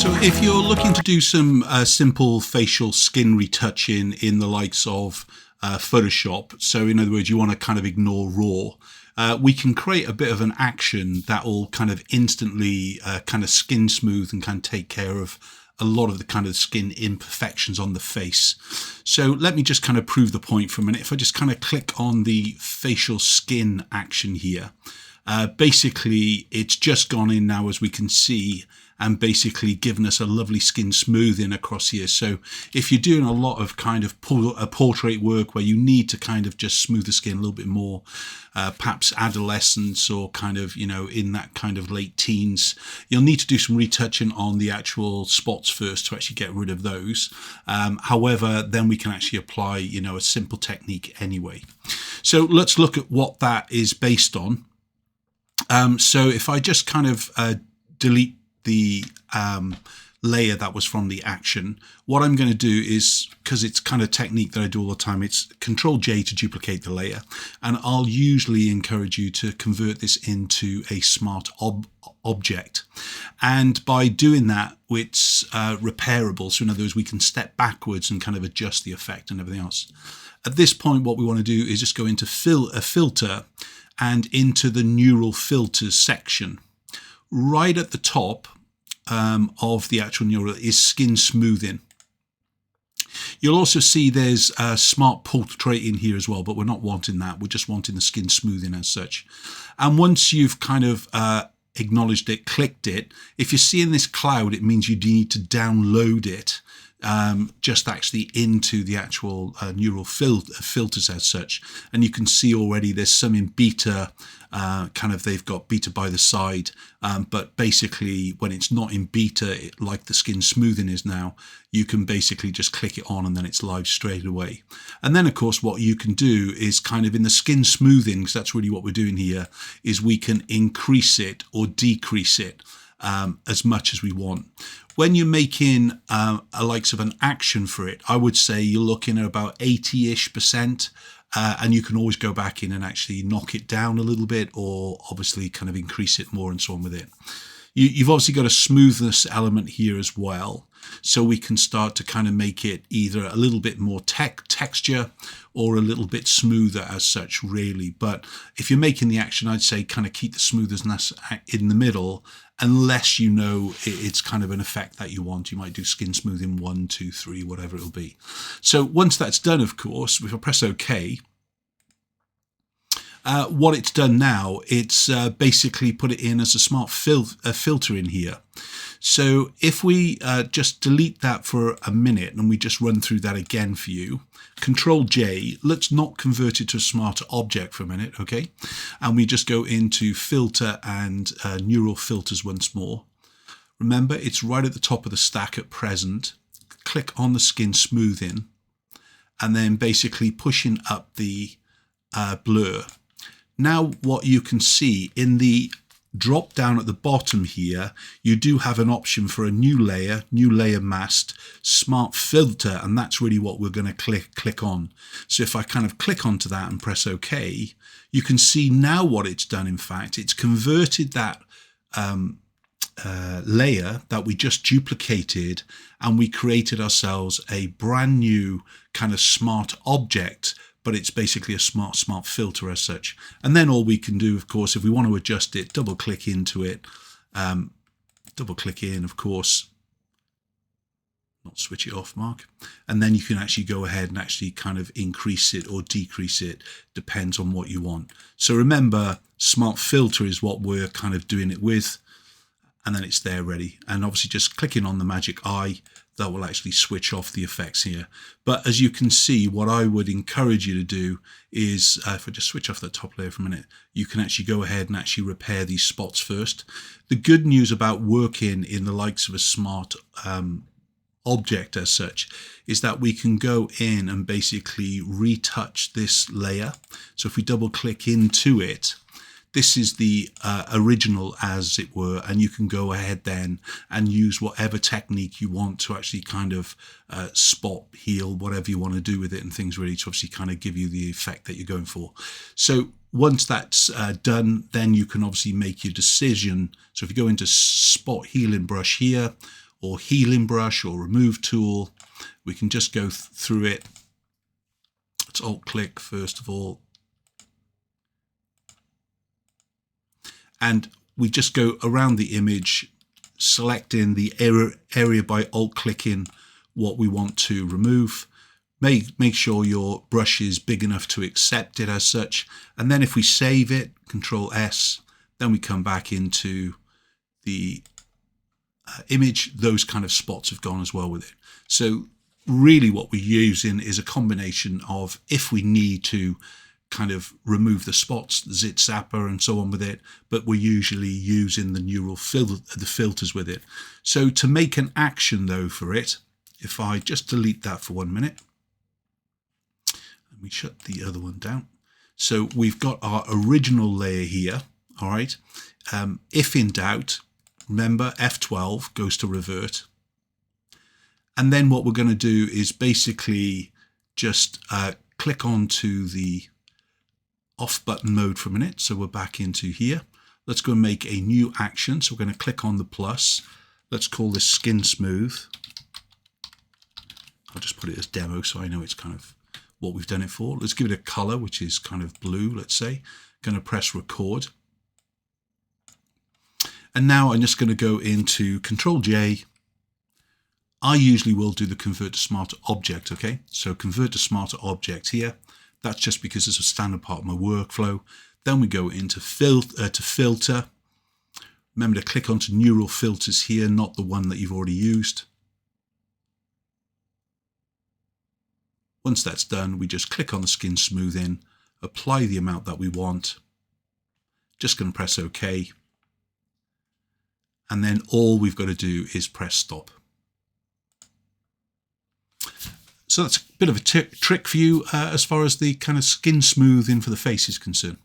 So if you're looking to do some simple facial skin retouching in the likes of Photoshop, so in other words, you want to kind of ignore raw, we can create a bit of an action that will kind of instantly kind of skin smooth and kind of take care of a lot of the kind of skin imperfections on the face. So let me just kind of prove the point for a minute. If I just kind of click on the facial skin action here, basically it's just gone in now, as we can see, and basically given us a lovely skin smoothing across here. So if you're doing a lot of kind of portrait work where you need to kind of just smooth the skin a little bit more, perhaps adolescence or kind of, you know, in that kind of late teens, you'll need to do some retouching on the actual spots first to actually get rid of those. However, then we can actually apply, you know, a simple technique anyway. So let's look at what that is based on. So if I just kind of delete the layer that was from the action, what I'm going to do is, because it's kind of technique that I do all the time, it's Control J to duplicate the layer, and I'll usually encourage you to convert this into a smart object, and by doing that it's repairable. So in other words, we can step backwards and kind of adjust the effect and everything else. At this point, what we want to do is just go into filter and into the neural filters section. Right at the top of the actual neural is skin smoothing. You'll also see there's a smart portrait in here as well, but we're not wanting that. We're just wanting the skin smoothing as such. And once you've kind of acknowledged it, clicked it, if you're seeing this cloud, it means you need to download it just actually into the actual neural filters as such. And you can see already there's some in beta, kind of they've got beta by the side, but basically when it's not in beta, like the skin smoothing is now, you can basically just click it on and then it's live straight away. And then of course what you can do is kind of in the skin smoothing, because that's really what we're doing here, is we can increase it or decrease it as much as we want. When you're making a likes of an action for it, I would say you're looking at about 80-ish%, and you can always go back in and actually knock it down a little bit, or obviously kind of increase it more and so on with it. You've obviously got a smoothness element here as well, so we can start to kind of make it either a little bit more texture or a little bit smoother as such, really. But if you're making the action, I'd say kind of keep the smoothness in the middle, unless you know it's kind of an effect that you want. You might do skin smoothing 1, 2, 3, whatever it'll be. So once that's done, of course, if I press OK, what it's done now, it's basically put it in as a smart filter in here. So if we just delete that for a minute and we just run through that again for you, Control J, let's not convert it to a smart object for a minute, okay? And we just go into filter and neural filters once more. Remember, it's right at the top of the stack at present. Click on the skin smoothing and then basically pushing up the blur. Now what you can see in the drop down at the bottom here, you do have an option for a new layer masked, smart filter, and that's really what we're going to click on. So if I kind of click onto that and press OK, you can see now what it's done. In fact, it's converted that layer that we just duplicated, and we created ourselves a brand new kind of smart object, but it's basically a smart filter as such. And then all we can do, of course, if we want to adjust it, double click into it, double click in, of course, not switch it off, Mark. And then you can actually go ahead and actually kind of increase it or decrease it, depends on what you want. So remember, smart filter is what we're kind of doing it with, and then it's there ready. And obviously just clicking on the magic eye, that will actually switch off the effects here. But as you can see, what I would encourage you to do is, if I just switch off that top layer for a minute, you can actually go ahead and actually repair these spots first. The good news about working in the likes of a smart object as such is that we can go in and basically retouch this layer. So if we double click into it, this is the original, as it were, and you can go ahead then and use whatever technique you want to actually kind of spot, heal, whatever you want to do with it and things, really, to obviously kind of give you the effect that you're going for. So once that's done, then you can obviously make your decision. So if you go into spot healing brush here, or healing brush or remove tool. We can just go through it. Let's alt click first of all. And we just go around the image, selecting the area by alt clicking what we want to remove. Make sure your brush is big enough to accept it as such. And then if we save it, Control S, then we come back into the image, those kind of spots have gone as well with it. So really what we're using is a combination of, if we need to kind of remove the spots, the zit zapper and so on with it, but we're usually using the neural the filters with it. So to make an action though for it, if I just delete that for 1 minute, let me shut the other one down. So we've got our original layer here. All right. If in doubt, remember F12 goes to revert. And then what we're going to do is basically just click onto the off button mode for a minute. So we're back into here. Let's go and make a new action. So we're going to click on the plus. Let's call this skin smooth. I'll just put it as demo so I know it's kind of what we've done it for. Let's give it a color, which is kind of blue, let's say. Going to press record. And now I'm just going to go into Control J. I usually will do the convert to smarter object, okay? So convert to smarter object here. That's just because it's a standard part of my workflow. Then we go into filter. Remember to click onto neural filters here, not the one that you've already used. Once that's done, we just click on the skin smoothing, apply the amount that we want. Just going to press OK. And then all we've got to do is press stop. So that's a bit of a trick for you as far as the kind of skin smoothing for the face is concerned.